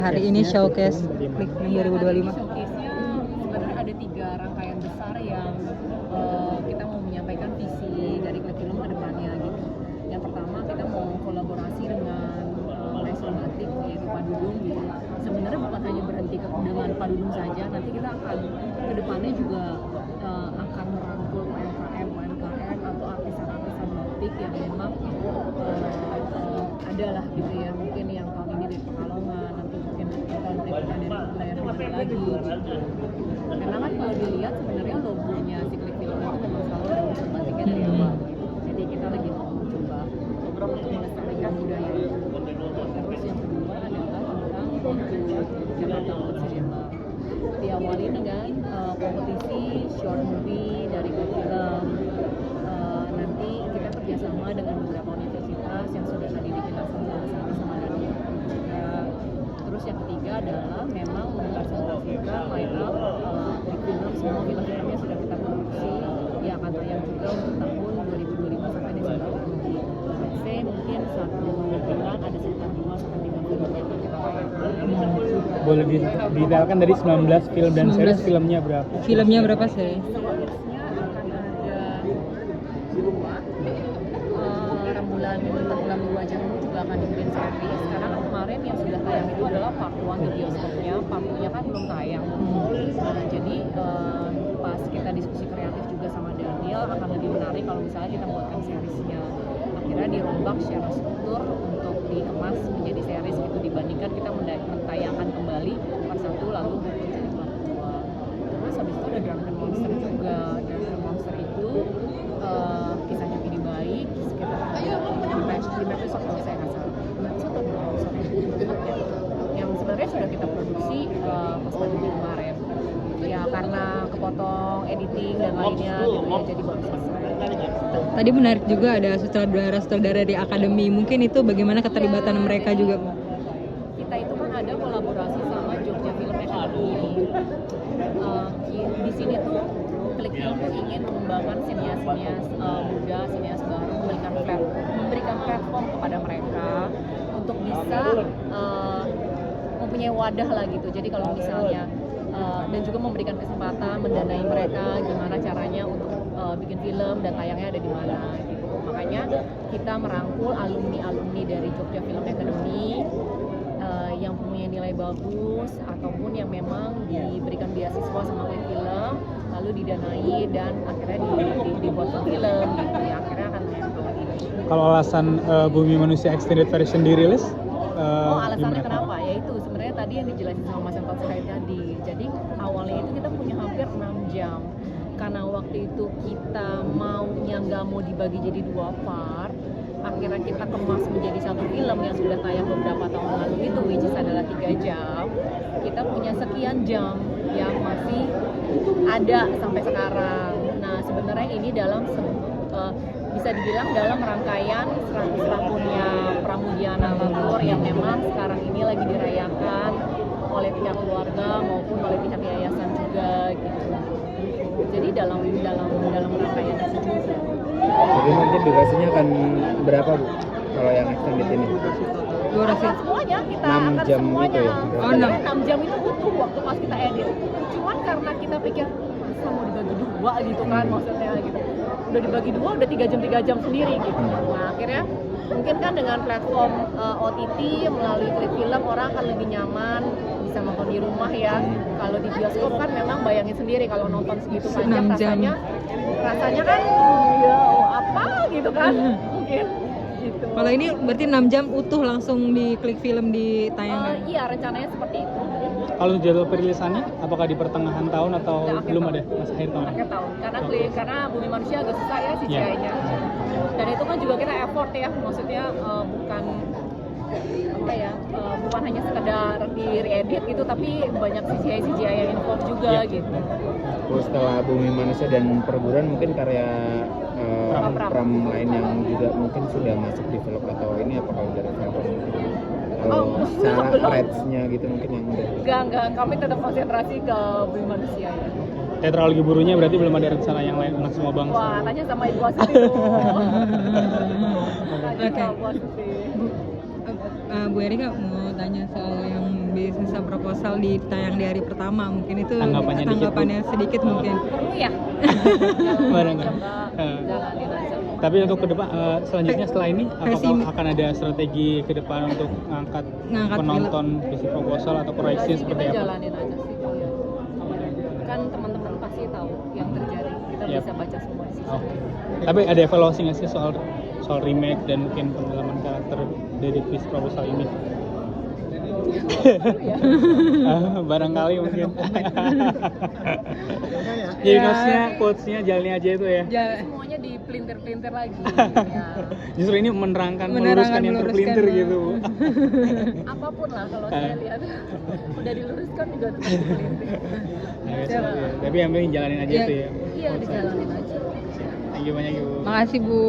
Hari ini showcase Klik Film 2025. Showcase-nya sebenarnya ada 3 rangkaian besar yang kita mau menyampaikan visi dari Klik Film ke depannya gitu. Yang pertama kita mau kolaborasi dengan National Batik yaitu Pak Dudung gitu. Sebenarnya bukan hanya berhenti dengan Pak Dudung saja, nanti kita akan ke depannya juga akan merangkul UMKM atau artisan-artisan batik yang memang ada lah gitu ya, mungkin yang tahun ini dari Pekalongan, nanti mungkin tahun berikutnya dari wilayah lagi gitu. Karena kan kalau dilihat sebenarnya logonya si Klik Film itu memang selalu ada unsur batiknya dari awal gitu. Jadi kita lagi mau coba untuk melestarikan budaya itu. Terus yang kedua adalah tentang Jakarta Award Cinema. Diawali dengan kompetisi short movie dari Klik Film. Nanti kita kerjasama dengan beberapa universitas yang sudah tadi dijelaskan sama Daniel juga. Terus yang ketiga adalah memang mempresentasikan line up Klik Film, semua film-filmnya sudah kita produksi yang akan tayang juga untuk tahun 2025 sampai Desember nanti. Let's say mungkin 1 bulan ada sekitar 2 sampai 3 film yang akan kita tayangkan. Boleh didetailkan dari 19 film dan series filmnya berapa? Filmnya berapa sih? Selanjutnya akan ada 2 rembulan 2 jamu juga akan dibikin series. Karena kemarin yang sudah tayang itu adalah part 1 di bioskopnya, part 2-nya kan belum tayang. Jadi pas kita diskusi kreatif juga sama Daniel akan lebih menarik kalau misalnya kita buatkan seriesnya. Akhirnya dirombak secara struktur untuk dikemas menjadi series gitu, dibandingkan kita mentayangkan kembali part 1 lalu jadi part 2. Terus habis itu ada Drunken Monster juga. Drunken Monster itu kisahnya Pidi Baik, sekitar 5 episode kalau saya nggak salah. 5 episode atau 2 episode ya. Yang sebenarnya sudah kita produksi pas pandemi kemarin. Ya karena kepotong editing dan lainnya gitu ya, jadi baru selesai. Tadi menarik juga ada sutradara di akademi. Mungkin itu bagaimana keterlibatan mereka juga? Kita itu kan ada kolaborasi sama Jogja Film Academy. Di sini tuh Klik Film tuh ingin mengembangkan sinias-sinias muda, sinias baru, memberikan platform kepada mereka untuk bisa mempunyai wadah lah gitu. Jadi kalau misalnya dan juga memberikan kesempatan mendanai mereka gimana caranya untuk bikin film dan tayangnya ada di mana gitu. Makanya kita merangkul alumni dari Jogja Film Academy yang punya nilai bagus ataupun yang memang diberikan beasiswa sama Klik Film lalu didanai dan akhirnya dibuat film gitu ya, akhirnya akan tayang tahun ini. Kalau alasan Bumi Manusia Extended Version dirilis? Alasannya gimana? kenapa? Yaitu sebenarnya tadi yang dijelasin sama Mas Anton Sahid tadi. Jadi awalnya itu kita punya hampir 6 jam. Karena waktu itu kita maunya nggak mau dibagi jadi 2 part, akhirnya kita kemas menjadi 1 film yang sudah tayang beberapa tahun lalu itu, which is adalah 3 jam. Kita punya sekian jam yang masih ada sampai sekarang. Nah sebenarnya ini dalam bisa dibilang dalam rangkaian 100 tahunnya Pramudia Naratur yang memang sekarang ini lagi dirayakan oleh pihak keluarga maupun oleh pihak yayasan juga gitu. Jadi dalam rangkaian tersebut. Jadi nanti durasinya akan berapa Bu? Kalau yang extended ini? Durasi Semuanya kita 6 akan jam semuanya. itu ya? Oh, 6 jam itu butuh waktu pas kita edit. Cuman karena kita pikir masa mau dibagi 2 gitu kan maksudnya gitu. Udah dibagi 2 udah 3 jam sendiri gitu. Nah akhirnya mungkin kan dengan platform OTT melalui Klik Film orang akan lebih nyaman bisa nonton di rumah ya. Kalau di bioskop kan memang bayangin sendiri kalau nonton segitu panjang 6 jam. rasanya kan ya apa gitu kan mungkin gitu. Kalau ini berarti 6 jam utuh langsung di Klik Film ditayangkan. Iya rencananya seperti itu. Kalau jadwal perilisannya, apakah di pertengahan tahun atau Nggak, akhir belum tahun. ada? Masih akhir tahun? Akhir tahun karena Bumi Manusia agak susah ya Iya. CGI-nya. Dan itu kan juga kita effort ya, maksudnya bukan apa ya, bukan hanya sekedar di re-edit gitu, tapi banyak CGI yang involved juga Iya. gitu. Terus setelah Bumi Manusia dan Perburuan mungkin karya Pram lain yang juga mungkin sudah masuk develop atau ini apa kalau dari Velvet? Kalau secara belum. rates-nya gitu mungkin yang udah. Enggak, kami tetap konsentrasi ke Bumi Manusia ya. Tetralogi Burunya berarti belum ada rencana yang lain anak semua bangsa? Wah, tanya sama Ibu Astuti tuh. Tanya Oke. sama Bu Astuti. Bu Erika mau tanya soal yang bisnis proposal ditayang di hari pertama, mungkin itu Tanggapannya dikit, Bu. tanggapannya sedikit mungkin. Perlu ya? Barangkali. Coba jalanin aja. Tapi untuk ke depan selanjutnya setelah ini apakah Pesimis. akan ada strategi ke depan untuk ngangkat Ngangkat penonton bisnis proposal atau proyeksi Enggak sih, seperti kita apa? jalanin aja sih. Kan teman-teman pasti tahu yang terjadi. Kita Yap. bisa baca semua di situ. Oke. Tapi ada evaluasi nggak sih soal remake dan mungkin pendalaman karakter dari bisnis proposal ini? Ya. Barangkali mungkin. Jadi quotesnya jalannya aja itu ya. Semuanya dipelintir-pelintir lagi. Ya. Justru ini menerangkan, Menerangkan, meluruskan yang meluruskan. terpelintir gitu. Apapun lah kalau saya lihat udah diluruskan juga tuh dipelintir. Tapi yang penting jalanin aja Iya. itu ya. Iya, dijalanin aja. Thank you banyak Ibu. Makasih Bu.